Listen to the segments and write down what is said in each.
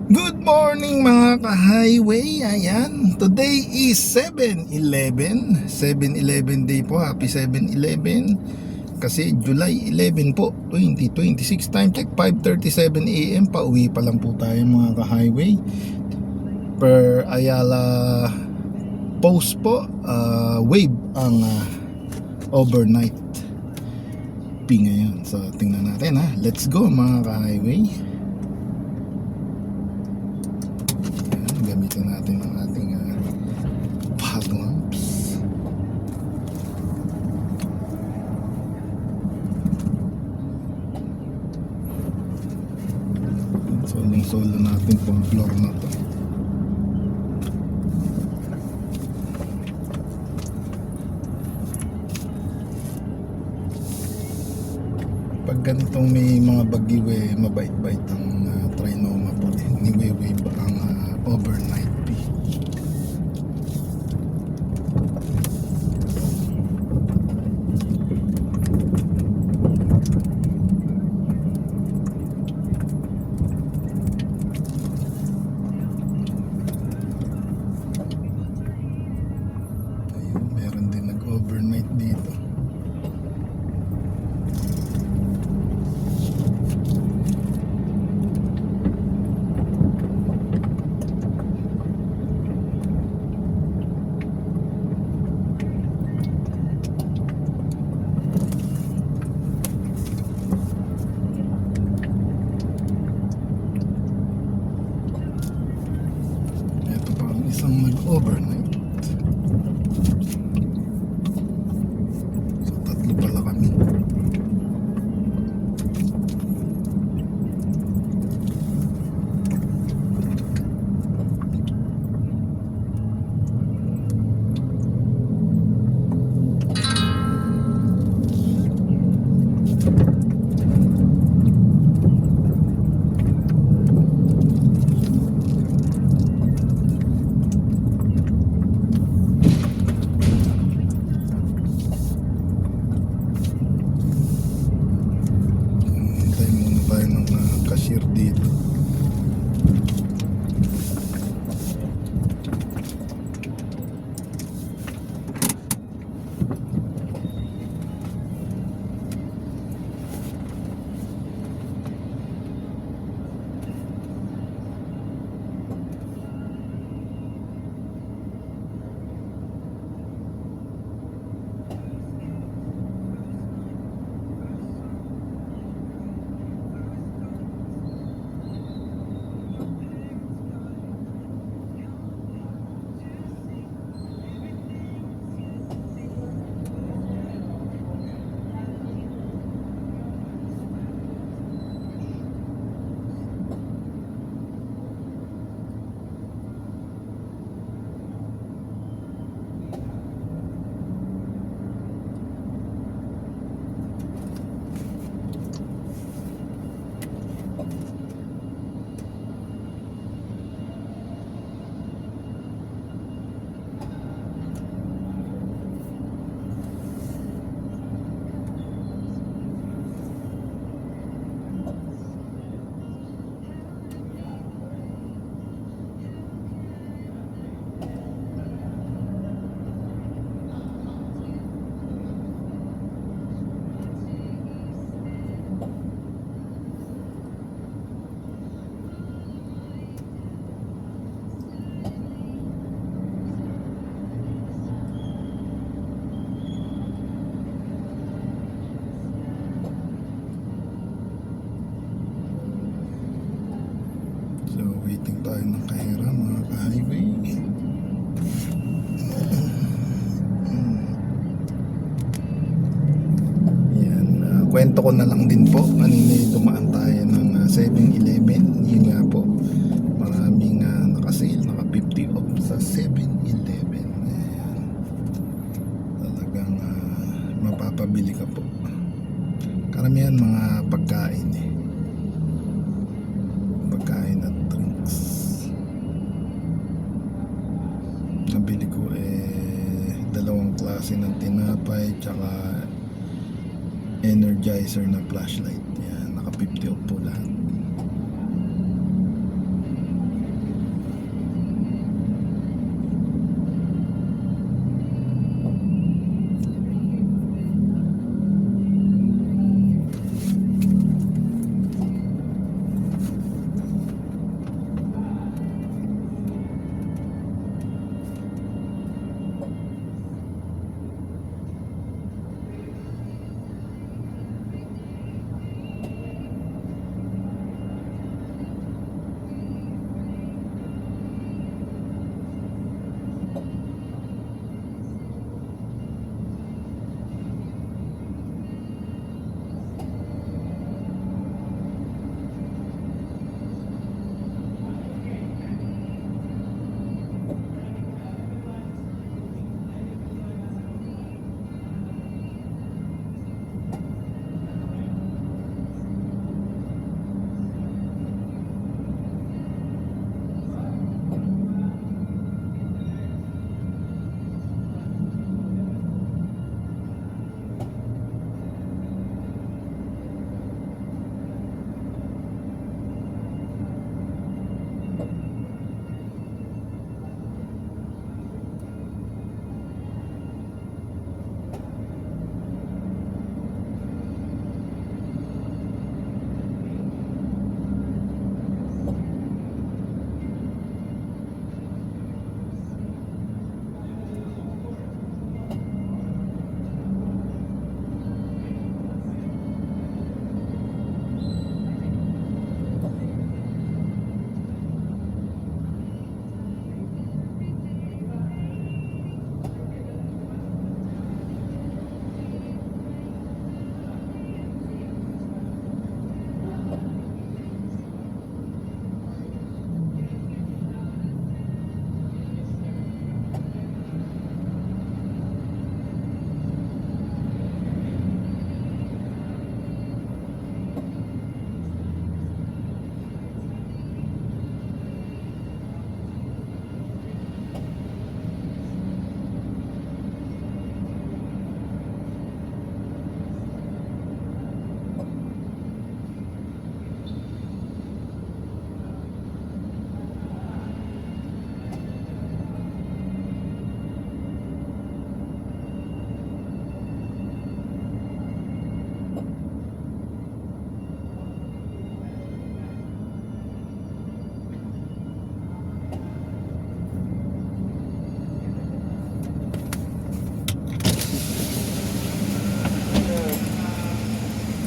Good morning mga ka-highway. Ayan, today is 7/11. 7/11 day po. Happy 7/11. Kasi July 11 po 2026. Time check 5:37 AM. Pauwi pa lang po tayo mga ka-highway. Per Ayala Post po, wave ang overnight P ngayon. So tingnan natin ha. Let's go mga ka-highway. Gamitin natin ang ating fog lamps. Solo natin pong floor na to. Pag ganitong may mga bagyo mabait-bait ang Trinoma po. Niwe-wave ang overnight P. Ayun, meron din nag-overnight dito. Isang nag-overnight. So tatlo pala kami. Cashier dito. So waiting tayo ng kahira mga ka-highway. Yan, kwento ko na lang din po. Kanina dumaan tayo ng 7-Eleven. Yun nga po, maraming nakasale, naka 50 off sa 7-Eleven. Ayan. Talagang mapapabili ka po. Karamihan mga pagkain pagkain at drinks. Nabili ko dalawang klase ng tinapay tsaka energizer na flashlight. Yan, naka 50 off po lahat.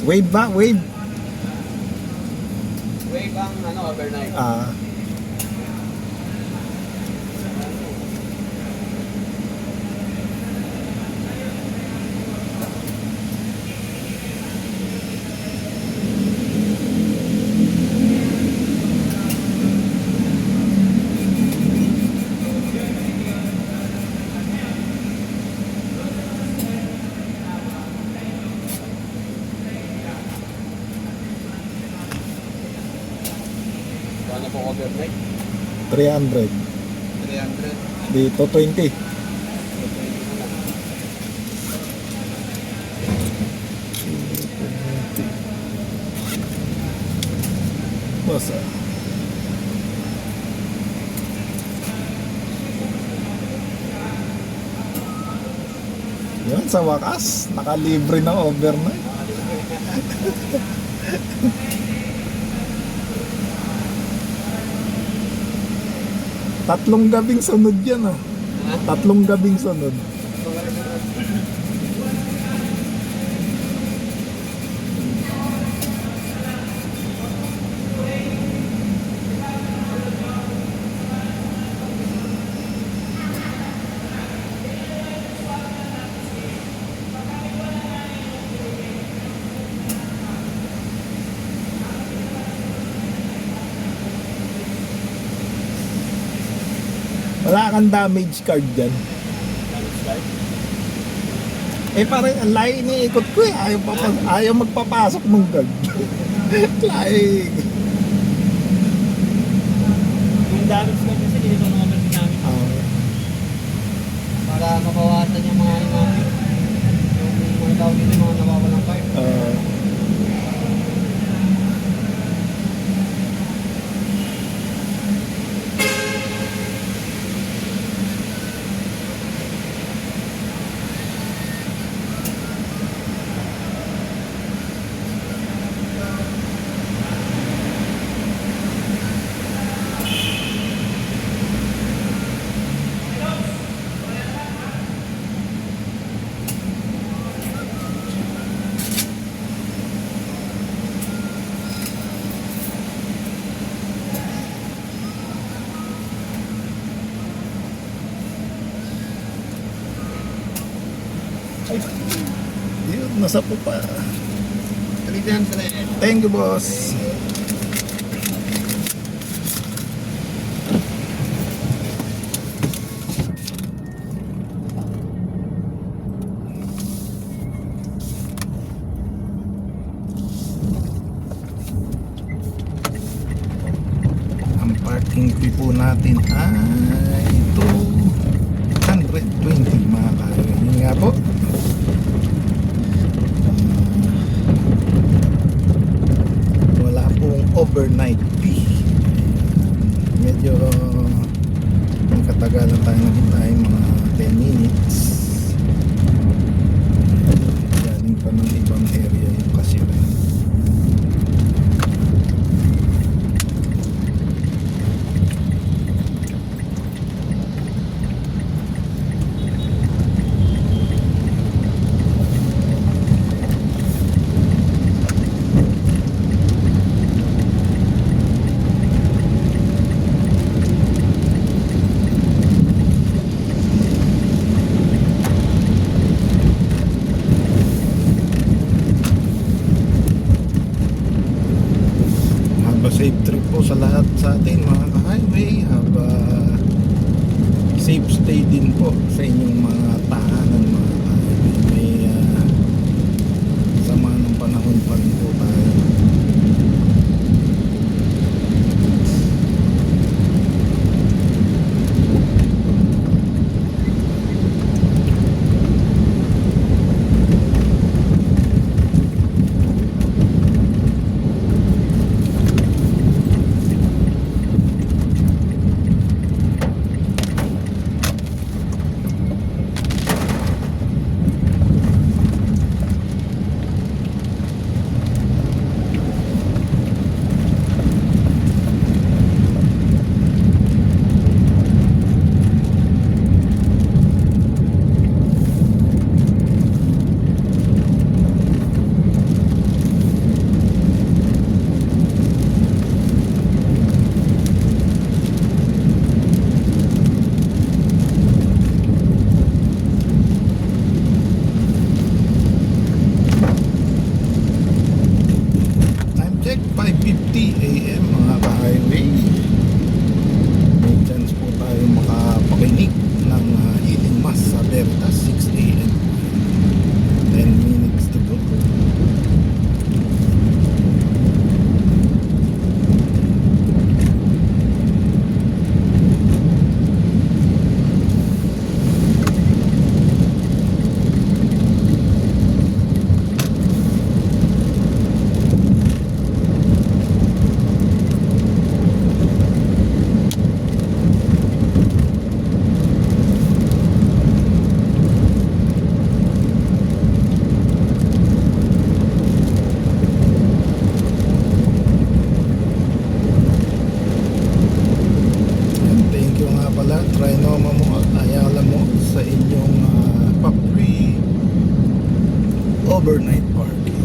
Wave ba? Wave? Wave ang ano, overnight. Ah. Ano po overnight? 300. 300. Dito 20. Basta. Yan, sa wakas, nakalibre na overnight. Tatlong gabing sunod yan, oh. Tatlong gabing sunod. Wala kang damage card dyan. Eh parang ang layo iniikot ko eh. Ayaw magpapasok ng guard. Layo. Yung damage ko kasi dito mga overnight namin. Para mabawasan yung mga ano namin. Yung mga tao dito, yung mga nawawalang card. Yun, nasa po pa. Kalitan sa rin. Thank you, boss. Ang parking fee po natin ay 220 mga kaibigan. Yun nga po. Wala pong overnight fee. Medyo magkatagalan tayo naghintay, mga 10 minutes. Galing pa ng ibang area yung cashier. Safe trip po sa lahat sa atin mga ka-highway. Have a safe stay din po sa inyong mga tahanan mga ka-highway. May sama ng panahon pa rin po tayo. overnight parking.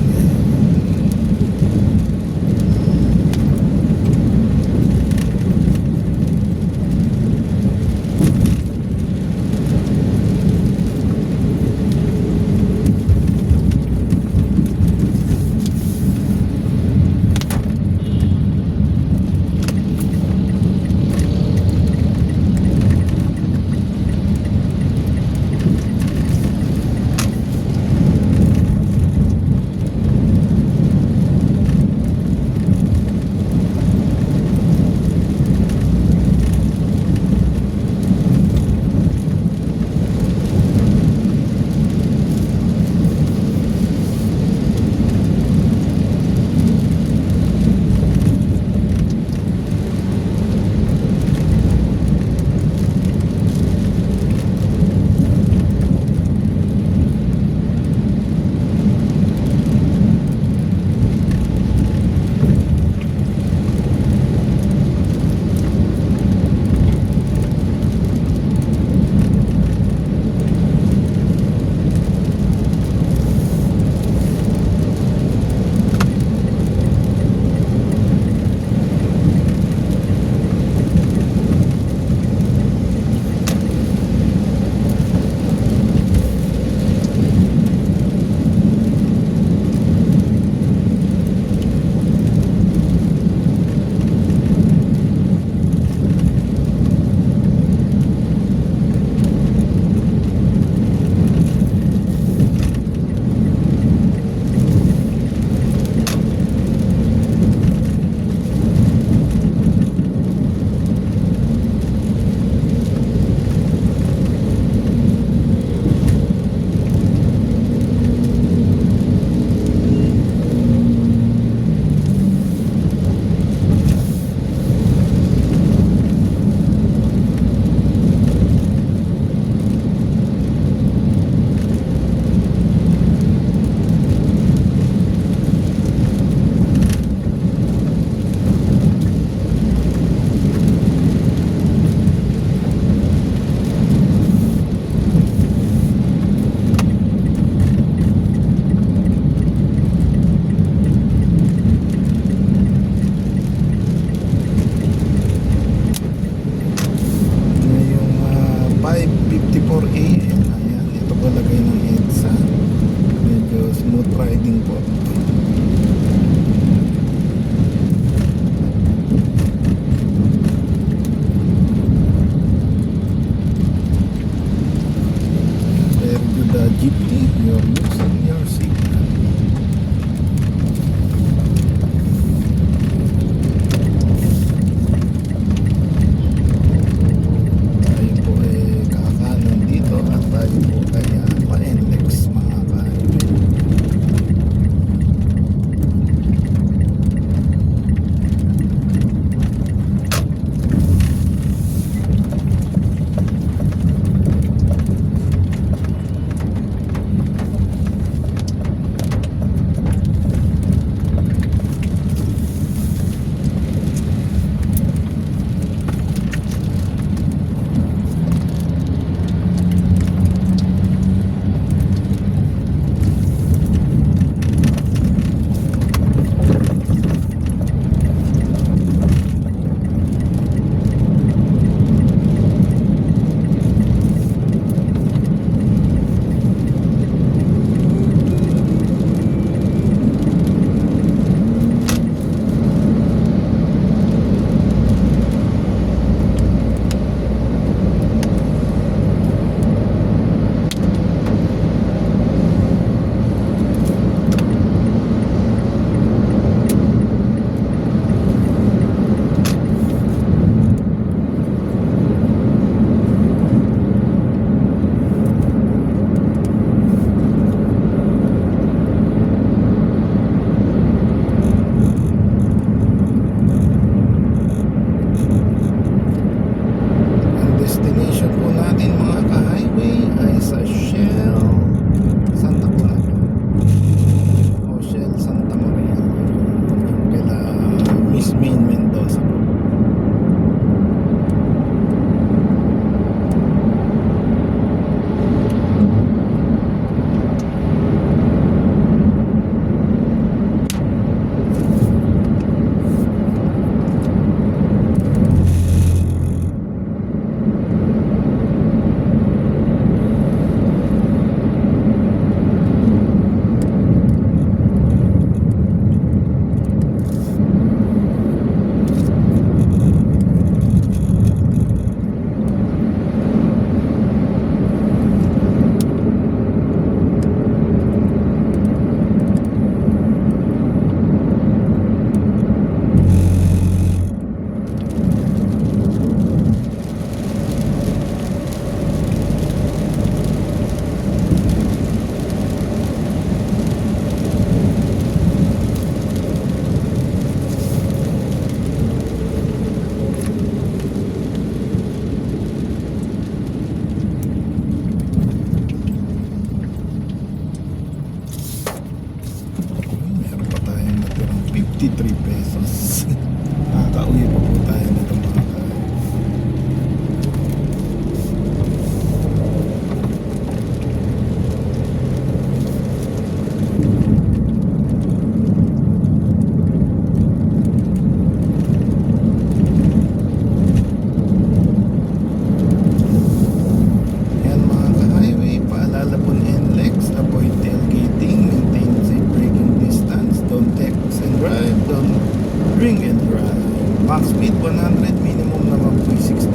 Max speed 100, minimum naman po 60.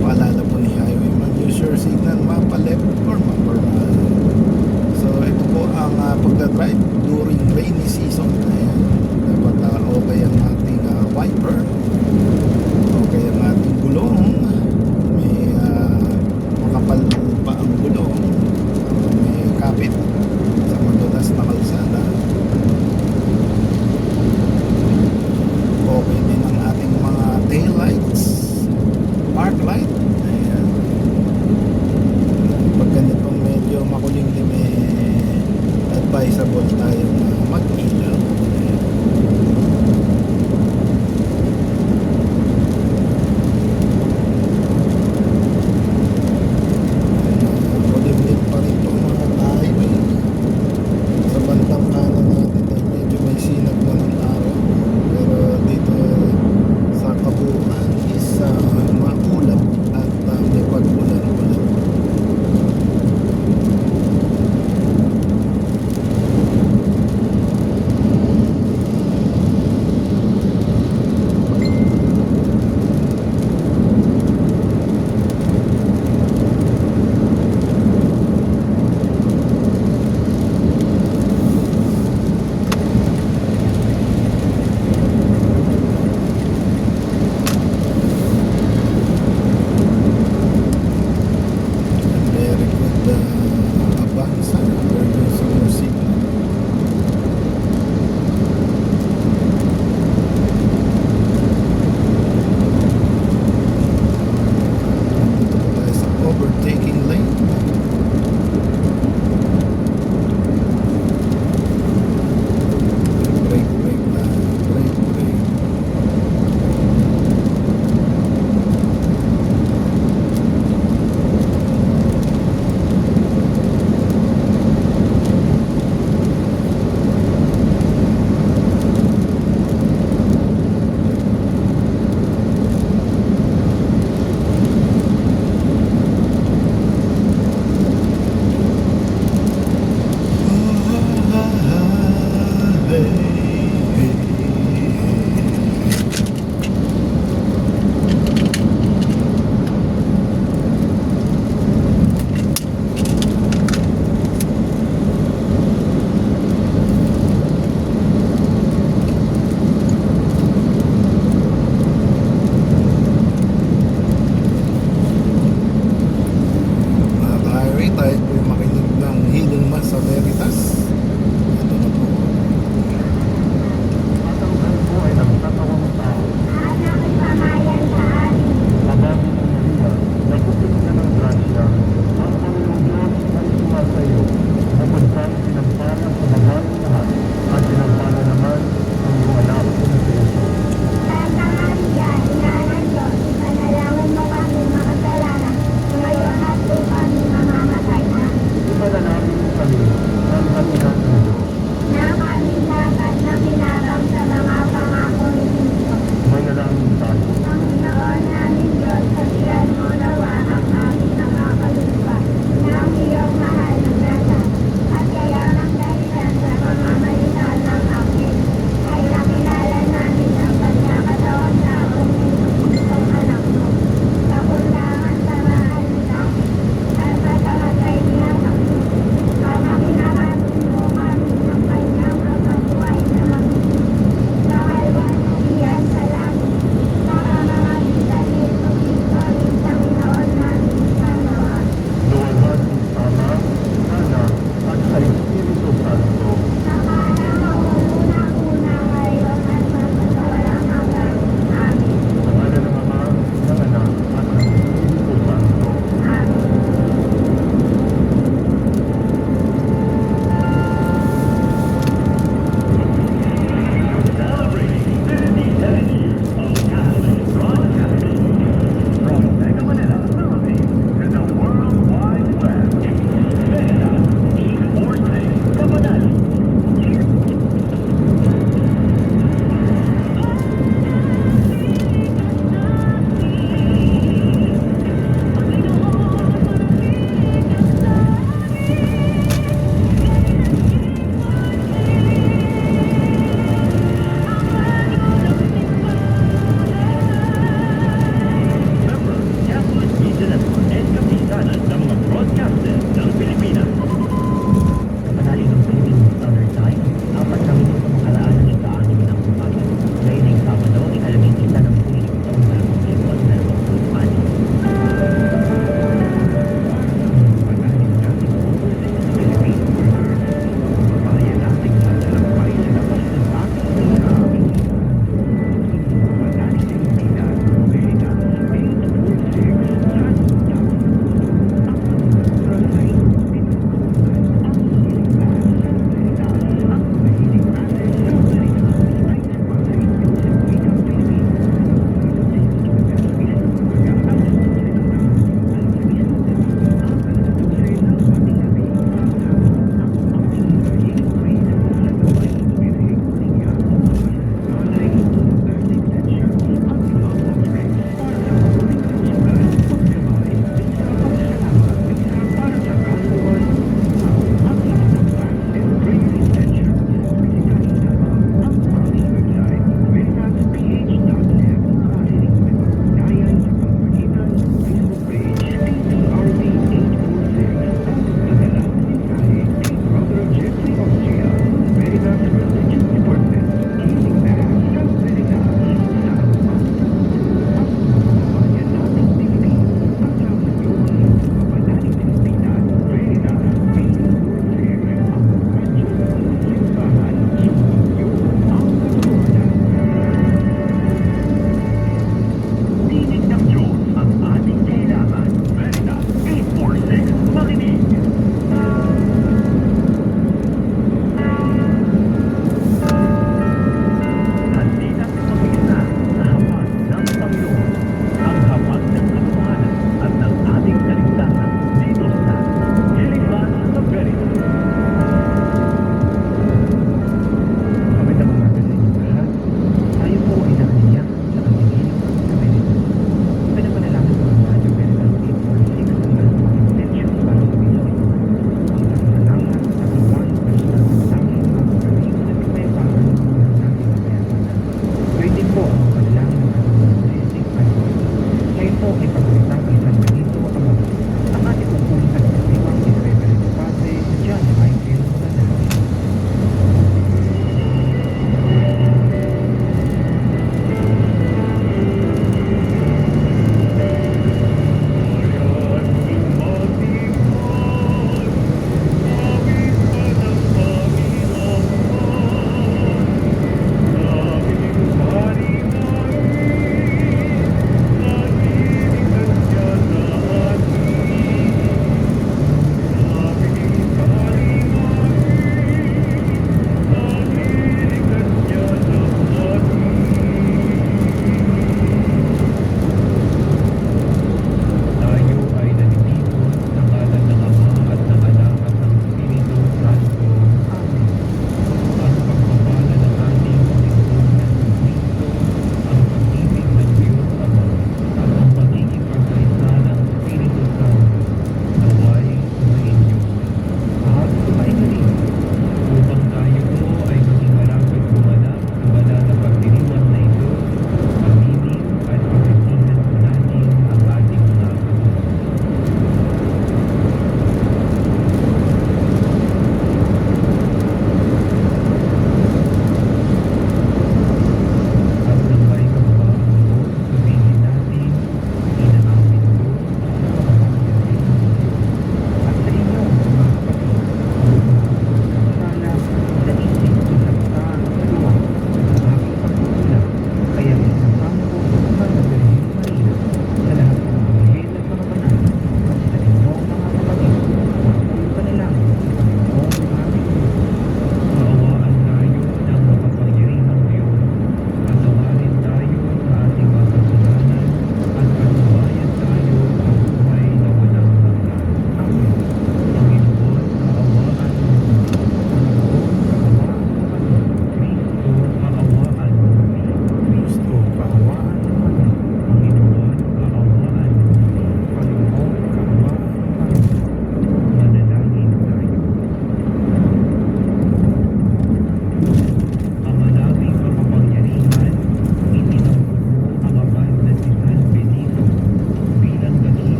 Paalala po ni highwayman, use your signal mapa left or mapa right. So ito po ang pagdadrive during rainy season. Ayan. Dapat okay ang ating wiper, okay ang ating gulong, may makapal pa ang gulong, may kapit sa madulas na kalsada. Okay din ang ating mga tail lights, park light. Ayan. Pag ganitong medyo makulimlim, advisable tayong mag-ilaw. Ayan.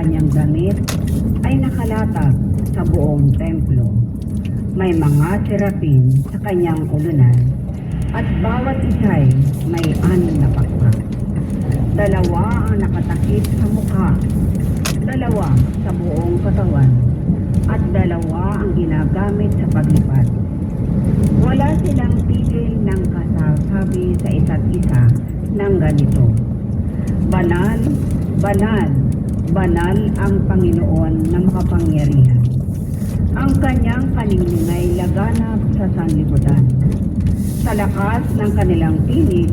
kanyang damit ay nakalatag sa buong templo. May mga serapin sa kanyang ulunan at bawat isa'y may 6 na pakpak. 2 ang nakatakip sa mukha, 2 sa buong katawan, at 2 ang ginagamit sa paglipad. Wala silang tigil ng kasasabi sa isa't isa ng ganito: Banal, banal, banal ang Panginoon na makapangyarihan. Ang kanyang kaniningay laganap sa sanlibutan. Sa lakas ng kanilang tinig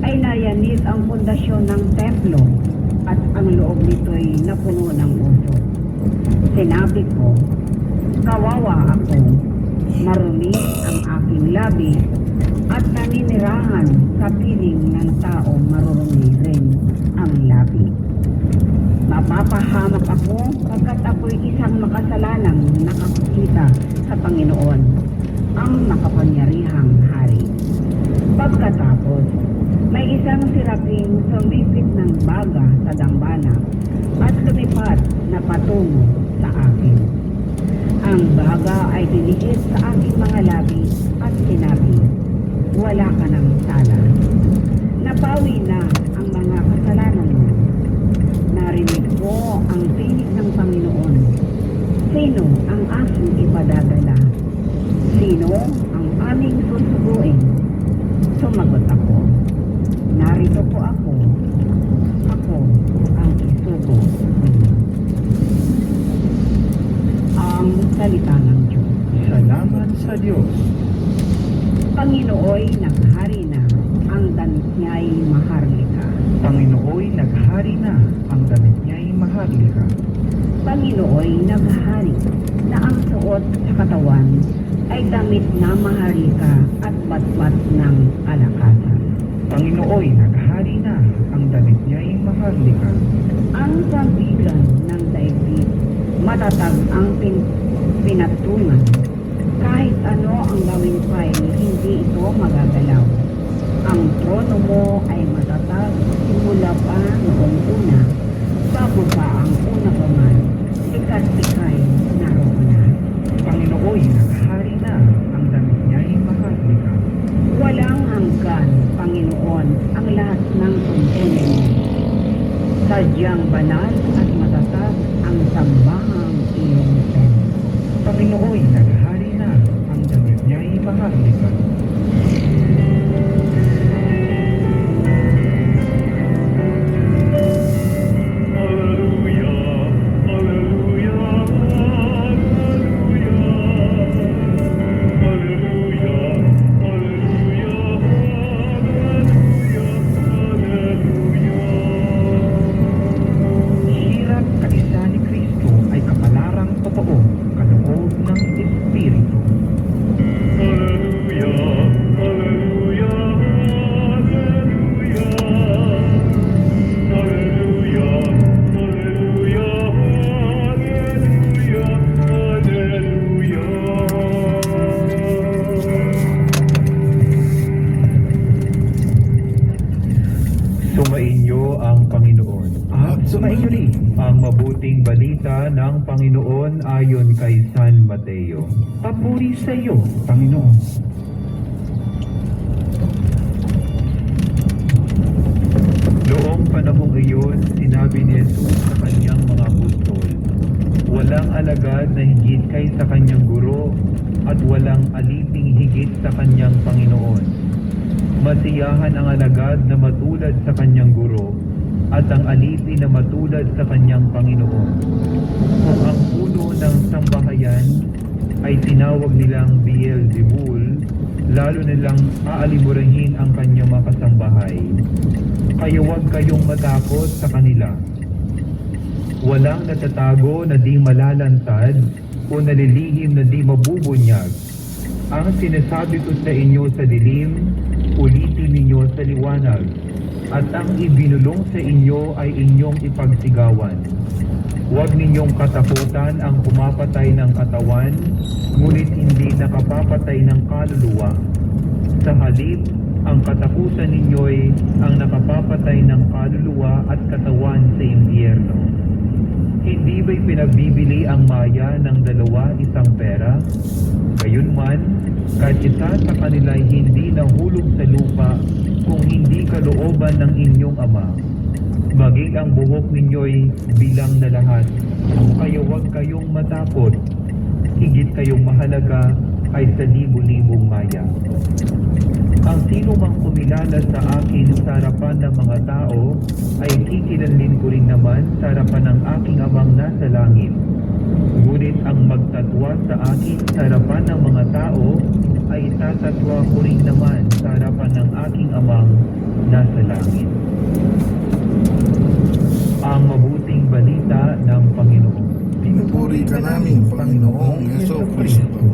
ay nayanig ang pundasyon ng templo at ang loob nito'y napuno ng usok. Sinabi ko, kawawa ako, marumi ang aking labi at naninirahan sa piling ng tao marurumi rin ang labi. Mapapahamak ako pagkat ako'y isang makasalanang nakakita sa Panginoon, ang makapangyarihang hari. Pagkatapos, may isang siraping sumipit ng baga sa dambana at lumipad na patungo sa akin. Ang baga ay diniit sa aking mga labi at sinabi, wala ka ng sala. Napawi na ang mga kasalanan mo. Narinig ko ang tinig ng Panginoon. Sino ang aking ipadadala? Sino ang aming susuguin? Sumagot ako, narito po ako. Ako ang isugo ninyo. Ang salita ng Diyos. Salamat sa Diyos. Panginooy naghari na, ang damit niya'y maharlika. Panginooy naghari na, ang damit niya'y maharlika. Panginooy naghari na ang suot sa katawan ay damit na maharlika at batbat ng alakasan. Panginooy naghari na, ang damit niya'y maharlika. Ang sambigan ng daigdig, matatag ang pinatungan. Kahit ano ang gawin pa'y hindi ito magagalaw. Ang trono mo ay matatag simula pa noong una, bago pa ang una pa man, ika't ika'y naroon na. Panginooy naghari na, ang damit niya'y maharlika. Walang hanggan, Panginoon, ang lahat ng tuntunin mo. Sadyang banal at matatag ang sambahang iyong templo. Panginooy naghari na, ang damit niya'y maharlika. Hirap kaisa ni Kristo ay kapalarang totoo, kaloob ng Espiritu. Sumainyo ang Panginoon. At sumainyo rin ang mabuting balita ng Panginoon ayon kay San Mateo. Papuri sa iyo, Panginoon. Noong panahong iyon, sinabi ni Jesus sa kanyang mga apostol, walang alagad na higit kay sa kanyang guro at walang aliping higit sa kanyang Panginoon. Masiyahan ang alagad na matulad sa kanyang guro at ang alipin na matulad sa kanyang Panginoon. Kung ang puno ng sambahayan ay tinawag nilang Beelzebul, lalo nilang aalimurahin ang kanyang mga kasambahay. Kaya huwag kayong matakot sa kanila. Walang natatago na di malalantad o nalilihim na di mabubunyag. Ang sinasabi ko sa inyo sa dilim, ulitin ninyo sa liwanag, at ang ibinulong sa inyo ay inyong ipagsigawan. Huwag ninyong katakutan ang pumapatay ng katawan, ngunit hindi nakapapatay ng kaluluwa. Sa halip, ang katakutan ninyo'y ang nakapapatay ng kaluluwa at katawan sa impyerno. Hindi ba'y pinagbibili ang maya ng dalawa isang pera? Gayunman, kahit isa sa kanila ay hindi nahulog sa lupa kung hindi kalooban ng inyong ama. Maging ang buhok ninyo'y bilang na lahat, kaya huwag kayong matakot. Higit kayong mahalaga ay sa libu-libong maya. Ang sino mang kumilala sa akin sa harapan ng mga tao ay kikilanlin ko rin naman sa harapan ng aking amang nasa langit. Ngunit ang magtatwa sa akin sa harapan ng mga tao ay itatatwa ko rin naman sa harapan ng aking amang nasa langit. Ang mabuting balita ng Panginoon. Pinupuri ka namin, Panginoong Heso Kristo.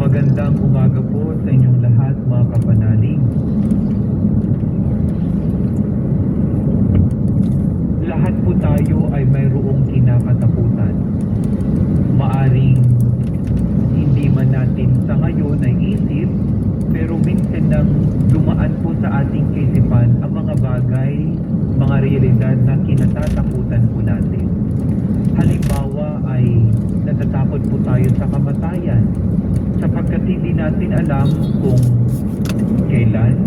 Magandang umaga po sa inyong lahat, mga kapanalig. Lahat po tayo ay mayroong kinakatakutan. Maaring hindi man natin sa ngayon ay isip, pero minsan nang dumaan po sa ating kaisipan ang mga bagay, mga realidad na kinatatakutan po natin. Halimbawa ay natatakot po tayo sa kamatayan sapagkat hindi natin alam kung kailan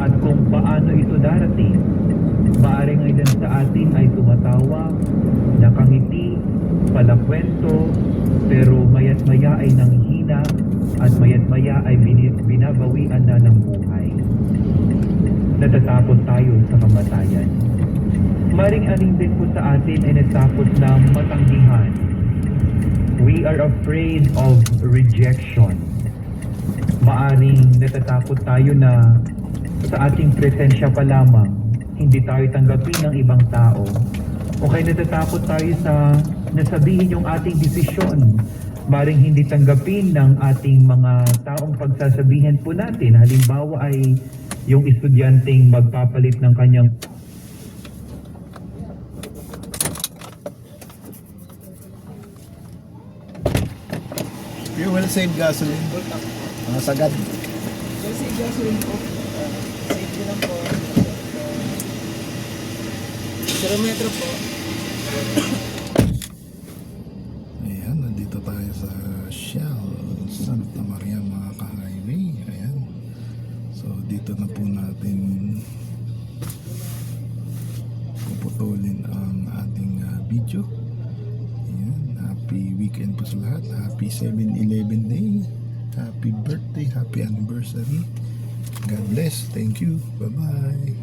at kung paano ito darating. Maaring ay sa atin ay tumatawa, nakangiti, palakwento, pero mayat maya ay nanghina at mayat maya ay binabawian na ng buhay. Natatakot tayo sa kamatayan. Maring aling din po sa atin ay natakot na matanggihan. We are afraid of rejection. Maaring natatakot tayo na sa ating presensya pa lamang, hindi tayo tanggapin ng ibang tao. O kaya natatakot tayo sa nasabihin yung ating desisyon. Maring hindi tanggapin ng ating mga taong pagsasabihan po natin. Halimbawa ay yung estudyanteng magpapalit ng kanyang Fuel save gasoline. Mga sagad. Kasi gasoline po. Safety lang po. Kilometro po. Ayan, nandito tayo sa Shell Santa Maria mga ka-highway. Ayan. So dito na po natin puputulin ang ating video. Ayan, happy weekend po sa lahat. Happy 7-11 day. Happy birthday, happy anniversary. God bless. Thank you. Bye-bye.